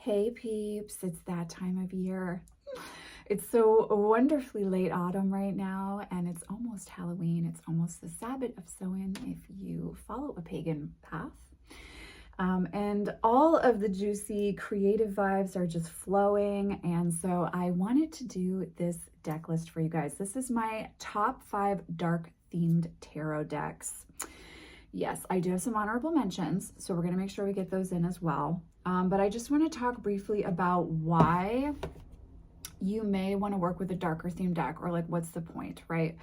Hey peeps, it's that time of year. It's so wonderfully late autumn right now, and it's almost Halloween. It's almost the Sabbath of Samhain if you follow a pagan path. And all of the juicy creative vibes are just flowing, and so I wanted to do this deck list for you guys. This is my top 5 dark themed tarot decks. Yes, I do have some honorable mentions, so we're going to make sure we get those in as well. But I just want to talk briefly about why you may want to work with a darker themed deck, or like what's the point, right?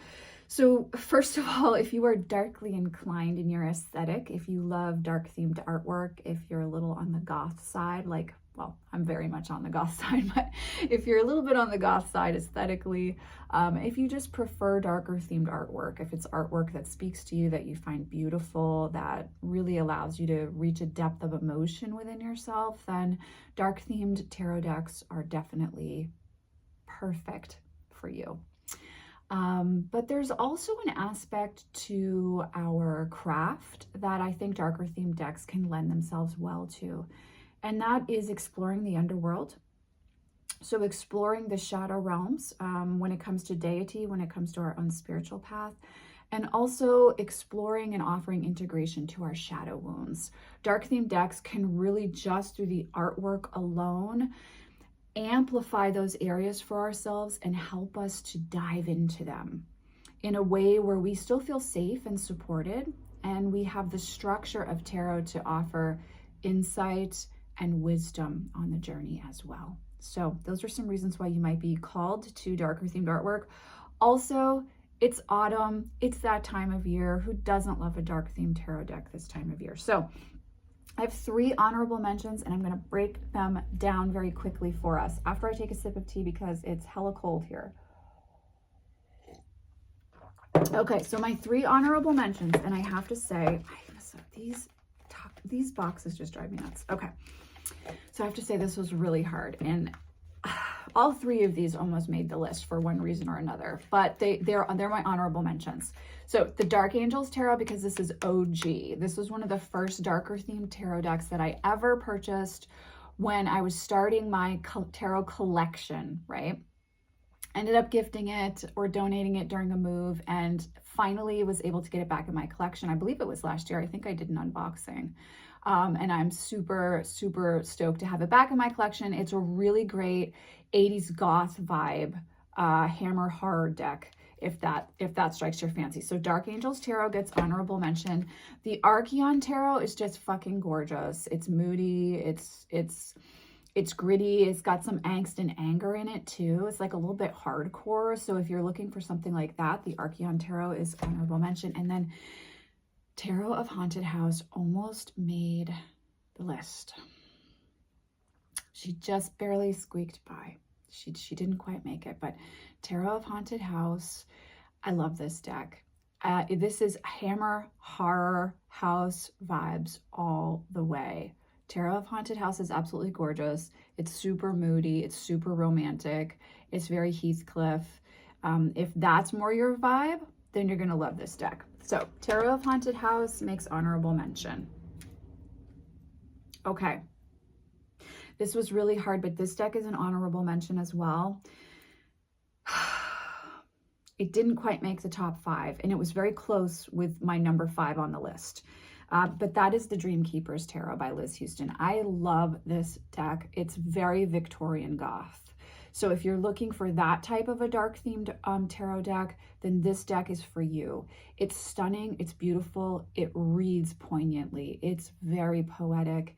So first of all, if you are darkly inclined in your aesthetic, if you love dark themed artwork, if you're a little on the goth side, like, well, I'm very much on the goth side, but if you're a little bit on the goth side aesthetically, if you just prefer darker themed artwork, if it's artwork that speaks to you, that you find beautiful, that really allows you to reach a depth of emotion within yourself, then dark themed tarot decks are definitely perfect for you. But there's also an aspect to our craft that I think darker themed decks can lend themselves well to. And that is exploring the underworld. So exploring the shadow realms when it comes to deity, when it comes to our own spiritual path, and also exploring and offering integration to our shadow wounds. Dark themed decks can really, just through the artwork alone, amplify those areas for ourselves and help us to dive into them in a way where we still feel safe and supported, and we have the structure of tarot to offer insight and wisdom on the journey as well. So those are some reasons why you might be called to darker themed artwork. Also, it's autumn, it's that time of year. Who doesn't love a dark themed tarot deck this time of year? So I have 3 honorable mentions, and I'm going to break them down very quickly for us after I take a sip of tea because it's hella cold here. Okay, so my 3 honorable mentions, and I have to say, these boxes just drive me nuts. Okay, so I have to say this was really hard, and all 3 of these almost made the list for one reason or another, but they're my honorable mentions. So the Dark Angels Tarot, because this is OG. This was one of the first darker themed tarot decks that I ever purchased when I was starting my tarot collection, right? Ended up gifting it or donating it during a move, and finally was able to get it back in my collection. I believe it was last year. I think I did an unboxing. And I'm super, super stoked to have it back in my collection. It's a really great 80s goth vibe, hammer horror deck, if that strikes your fancy. So Dark Angels Tarot gets honorable mention. The Archeon Tarot is just fucking gorgeous. It's moody, it's gritty, it's got some angst and anger in it too. It's like a little bit hardcore. So if you're looking for something like that, the Archeon Tarot is honorable mention. And then Tarot of Haunted House almost made the list. She just barely squeaked by. She didn't quite make it, but Tarot of Haunted House, I love this deck. This is hammer horror house vibes all the way. Tarot of Haunted House is absolutely gorgeous. It's super moody. It's super romantic. It's very Heathcliff. If that's more your vibe, then you're going to love this deck. So Tarot of Haunted House makes honorable mention. Okay. This was really hard, but this deck is an honorable mention as well. It didn't quite make the top 5, and it was very close with my number 5 on the list. But that is the Dreamkeepers Tarot by Liz Houston. I love this deck. It's very Victorian goth. So if you're looking for that type of a dark themed tarot deck, then this deck is for you. It's stunning, it's beautiful, it reads poignantly, it's very poetic.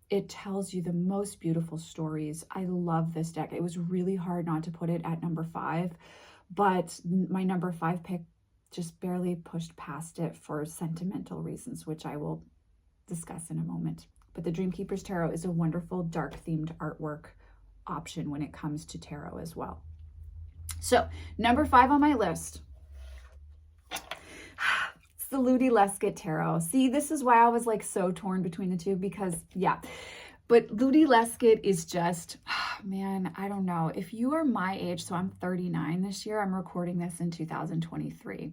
It tells you the most beautiful stories. I love this deck. It was really hard not to put it at number 5, but my number 5 pick just barely pushed past it for sentimental reasons, which I will discuss in a moment. But the Dreamkeepers Tarot is a wonderful dark themed artwork option when it comes to tarot as well. So number 5 on my list, it's the Lovesick Tarot. See, this is why I was like so torn between the two, because yeah, but Lovesick is just, man, I don't know. If you are my age, so I'm 39 this year, I'm recording this in 2023.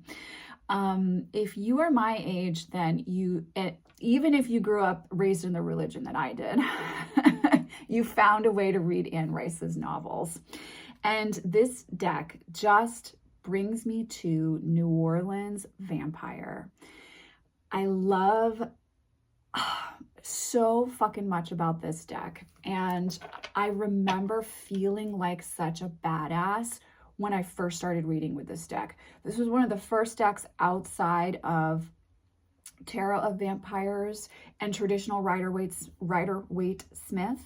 If you are my age, then even if you grew up raised in the religion that I did, You found a way to read Anne Rice's novels. And this deck just brings me to New Orleans Vampire. I love so fucking much about this deck. And I remember feeling like such a badass when I first started reading with this deck. This was one of the first decks outside of Tarot of Vampires and traditional Rider-Waite-Smith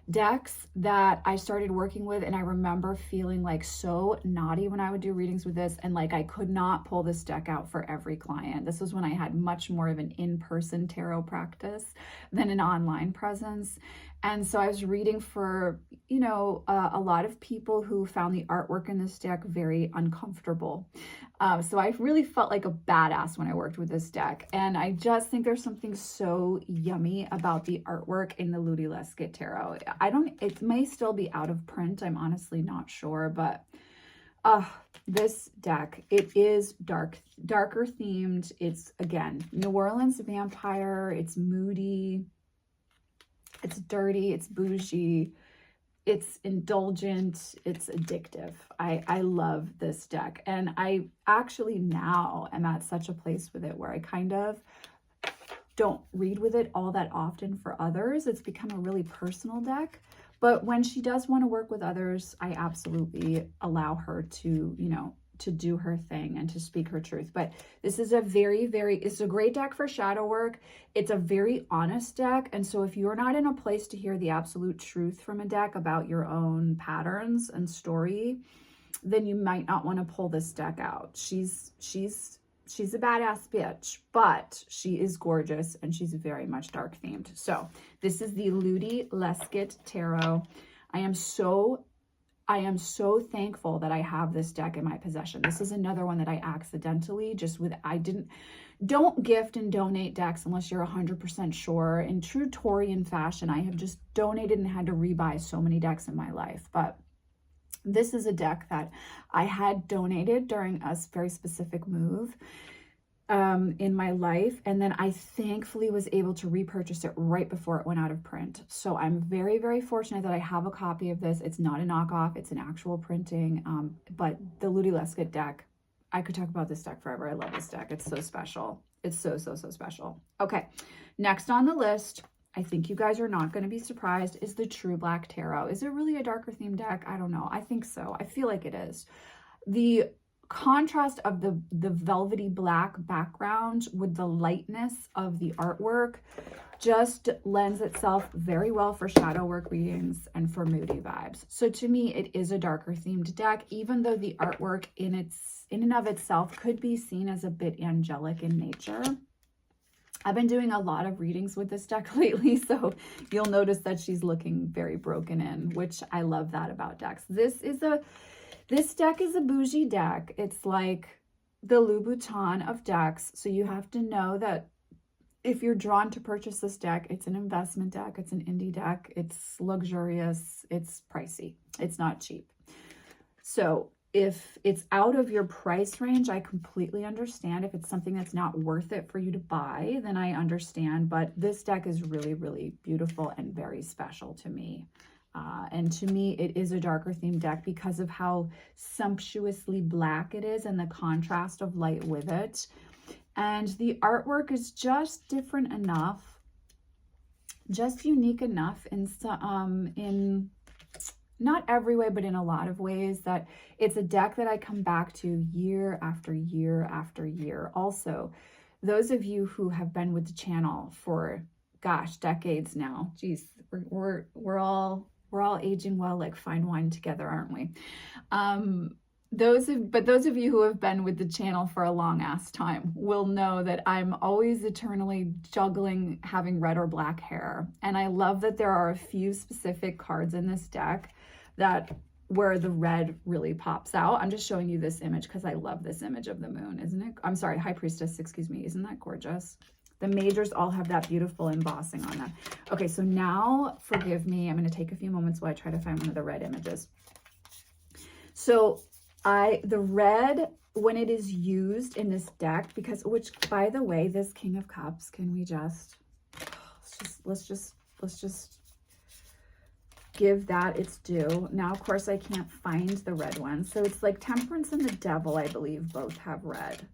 decks that I started working with, and I remember feeling like so naughty when I would do readings with this, and like I could not pull this deck out for every client. This was when I had much more of an in-person tarot practice than an online presence. And so I was reading for, you know, a lot of people who found the artwork in this deck very uncomfortable. So I really felt like a badass when I worked with this deck. And I just think there's something so yummy about the artwork in the Lovesick Tarot. It may still be out of print. I'm honestly not sure, but this deck, it is darker themed. It's, again, New Orleans Vampire. It's moody. It's dirty. It's bougie. It's indulgent. It's addictive. I love this deck. And I actually now am at such a place with it where I kind of don't read with it all that often for others. It's become a really personal deck. But when she does want to work with others, I absolutely allow her to, you know, to do her thing and to speak her truth. But this is a it's a great deck for shadow work. It's a very honest deck. And so if you're not in a place to hear the absolute truth from a deck about your own patterns and story, then you might not want to pull this deck out. She's a badass bitch, but she is gorgeous and she's very much dark themed. So this is the Lovesick Tarot. I am so thankful that I have this deck in my possession. This is another one that I accidentally don't gift and donate decks unless you're 100% sure. In true Taurian fashion, I have just donated and had to rebuy so many decks in my life. But this is a deck that I had donated during a very specific move in my life, and then I thankfully was able to repurchase it right before it went out of print. So I'm very, very fortunate that I have a copy of this. It's not a knockoff, it's an actual printing, but the Lovesick deck, I could talk about this deck forever. I love this deck. It's so special. It's so special. Okay, next on the list, I think you guys are not going to be surprised, is the True Black Tarot. Is it really a darker themed deck? I don't know. I think so. I feel like it is. The contrast of the velvety black background with the lightness of the artwork just lends itself very well for shadow work readings and for moody vibes. So to me, it is a darker themed deck, even though the artwork in and of itself could be seen as a bit angelic in nature. I've been doing a lot of readings with this deck lately, so you'll notice that she's looking very broken in, which I love that about decks. This deck is a bougie deck. It's like the Louboutin of decks. So you have to know that if you're drawn to purchase this deck, it's an investment deck. It's an indie deck. It's luxurious. It's pricey. It's not cheap. So if it's out of your price range, I completely understand. If it's something that's not worth it for you to buy, then I understand. But this deck is really, really beautiful and very special to me. And to me, it is a darker themed deck because of how sumptuously black it is and the contrast of light with it. And the artwork is just different enough, just unique enough in not every way, but in a lot of ways, that it's a deck that I come back to year after year after year. Also, those of you who have been with the channel for, gosh, decades now, geez, we're all aging well like fine wine together, aren't we? Those of you who have been with the channel for a long ass time will know that I'm always eternally juggling having red or black hair. And I love that there are a few specific cards in this deck where the red really pops out. I'm just showing you this image because I love this image of the moon, isn't it? I'm sorry, High Priestess, excuse me. Isn't that gorgeous? The majors all have that beautiful embossing on them. Okay, so now, forgive me, I'm going to take a few moments while I try to find one of the red images. So the red, when it is used in this deck, which by the way, this King of Cups, can we let's just give that its due. Now, of course, I can't find the red one. So it's like Temperance and the Devil, I believe, both have red.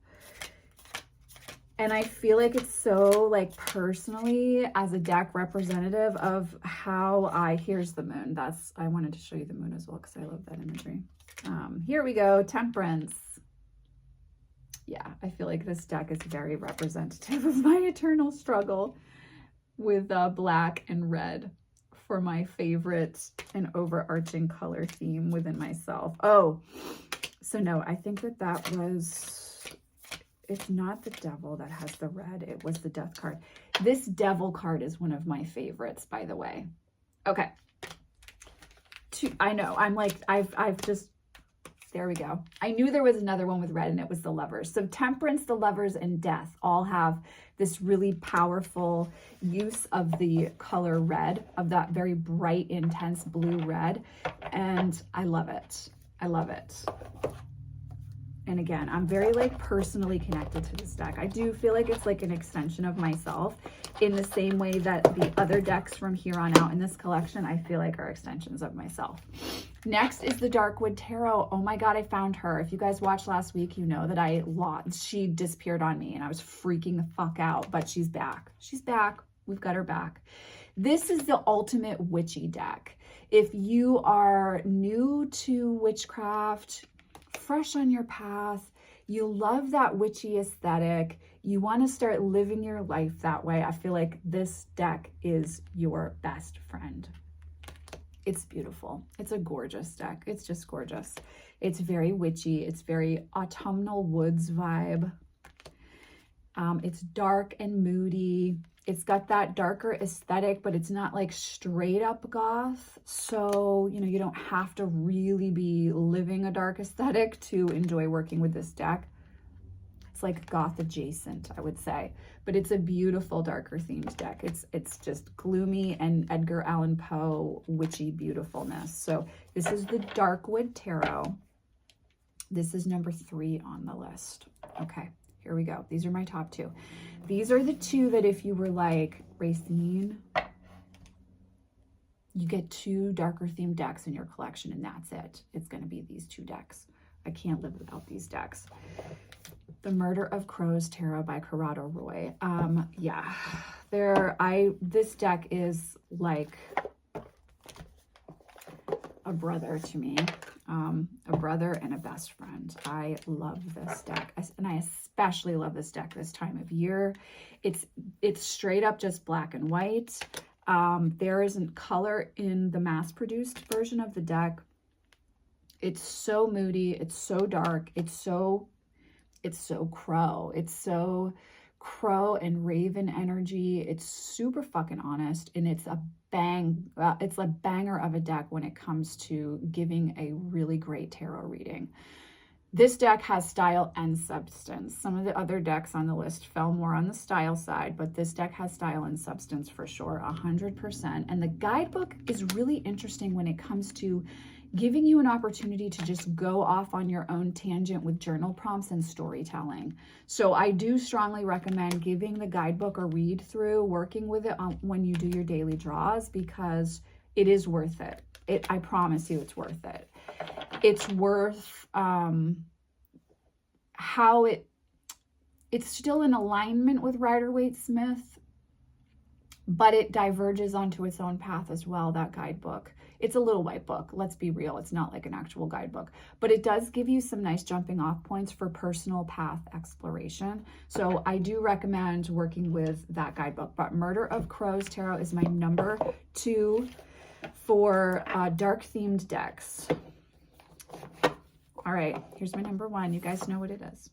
And I feel like it's so like personally as a deck representative of how here's the moon. I wanted to show you the moon as well because I love that imagery. Here we go, Temperance. Yeah, I feel like this deck is very representative of my eternal struggle with black and red for my favorite and overarching color theme within myself. Oh, so no, I think that was, it's not the Devil that has the red, it was the Death card. This Devil card is one of my favorites, by the way. Okay. I know, I'm like, I've just, there we go. I knew there was another one with red and it was the Lovers. So Temperance, the Lovers, and Death all have this really powerful use of the color red, of that very bright, intense blue red. And I love it. I love it. And again, I'm very like personally connected to this deck. I do feel like it's like an extension of myself in the same way that the other decks from here on out in this collection, I feel like are extensions of myself. Next is the Darkwood Tarot. Oh my God, I found her. If you guys watched last week, you know that she disappeared on me and I was freaking the fuck out, but she's back. She's back. We've got her back. This is the ultimate witchy deck. If you are new to witchcraft, fresh on your path, you love that witchy aesthetic, you want to start living your life that way, I feel like this deck is your best friend. It's beautiful. It's a gorgeous deck. It's just gorgeous. It's very witchy. It's very autumnal woods vibe. It's dark and moody. It's got that darker aesthetic, but it's not like straight up goth. So, you know, you don't have to really be living a dark aesthetic to enjoy working with this deck. It's like goth adjacent, I would say, but it's a beautiful darker themed deck. It's just gloomy and Edgar Allan Poe witchy beautifulness. So this is the Darkwood Tarot. This is number 3 on the list. Okay, here we go. These are my top 2. These are the 2 that if you were like, Racine, you get 2 darker themed decks in your collection and that's it. It's going to be these 2 decks. I can't live without these decks. The Murder of Crows Tarot by Corrado Roy. Yeah, this deck is like a brother to me, a brother and a best friend. I love this deck, and I especially love this deck this time of year. It's straight up just black and white. There isn't color in the mass-produced version of the deck. It's so moody. It's so dark. It's so crow. It's so crow and raven energy. It's super fucking honest, and it's a banger of a deck when it comes to giving a really great tarot reading. This deck has style and substance. Some of the other decks on the list fell more on the style side, but this deck has style and substance for sure, 100%. And the guidebook is really interesting when it comes to giving you an opportunity to just go off on your own tangent with journal prompts and storytelling. So I do strongly recommend giving the guidebook a read through, working with it when you do your daily draws, because it is worth it. I promise you it's worth it. It's worth how it's still in alignment with Rider-Waite-Smith, but it diverges onto its own path as well, that guidebook. It's a little white book, let's be real. It's not like an actual guidebook, but it does give you some nice jumping off points for personal path exploration. So I do recommend working with that guidebook. But Murder of Crows Tarot is my number 2 for dark themed decks. All right, here's my number 1. You guys know what it is.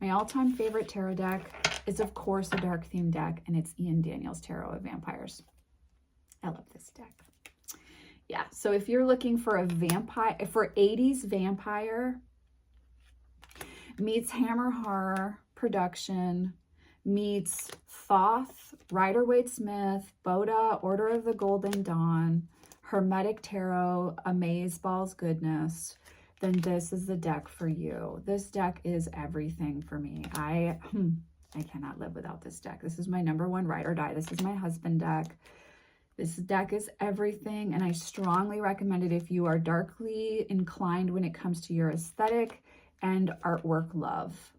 My all-time favorite tarot deck is, of course, a dark themed deck, and it's Ian Daniels' Tarot of Vampires. I love this deck. Yeah, so if you're looking for a vampire, for 80s vampire meets Hammer Horror production, meets Thoth, Rider-Waite-Smith, Boda, Order of the Golden Dawn, Hermetic Tarot, Amazeballs Goodness, then this is the deck for you. This deck is everything for me. I cannot live without this deck. This is my number 1 ride or die. This is my husband deck. This deck is everything, and I strongly recommend it if you are darkly inclined when it comes to your aesthetic and artwork love.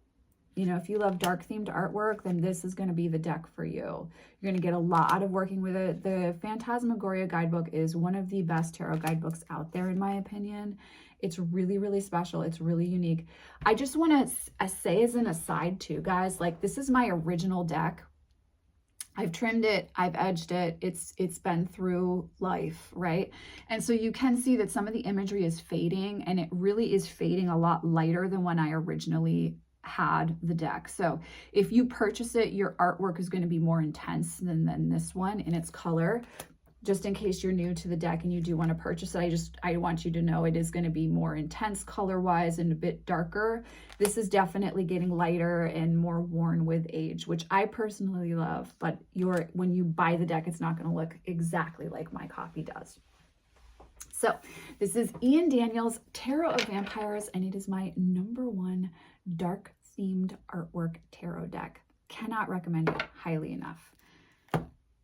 You know, if you love dark themed artwork, then this is going to be the deck for you. You're going to get a lot of working with it. The Phantasmagoria guidebook is one of the best tarot guidebooks out there, in my opinion. It's really, really special. It's really unique. I just want to say as an aside too, guys, like this is my original deck. I've trimmed it, I've edged it, it's been through life, right? And so you can see that some of the imagery is fading, and it really is fading a lot lighter than when I originally had the deck. So if you purchase it, your artwork is going to be more intense than this one in its color. Just in case you're new to the deck and you do want to purchase it, I want you to know it is going to be more intense color wise and a bit darker. This is definitely getting lighter and more worn with age, which I personally love, but when you buy the deck, it's not going to look exactly like my copy does. So this is Ian Daniels Tarot of Vampires, and it is my #1 dark themed artwork tarot deck. Cannot recommend it highly enough.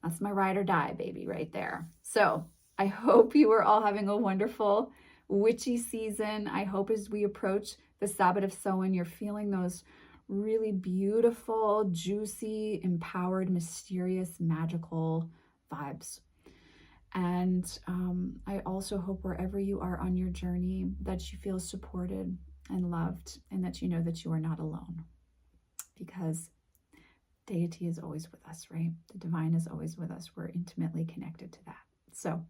That's my ride or die baby right there. So I hope you are all having a wonderful witchy season. I hope as we approach the Sabbath of Samhain, you're feeling those really beautiful, juicy, empowered, mysterious, magical vibes. And I also hope wherever you are on your journey that you feel supported and loved, and that you know that you are not alone, because deity is always with us, right? The divine is always with us. We're intimately connected to that. So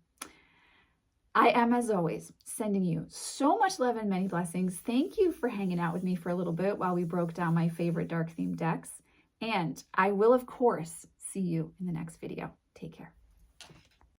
I am, as always, sending you so much love and many blessings. Thank you for hanging out with me for a little bit while we broke down my favorite dark themed decks. And I will, of course, see you in the next video. Take care.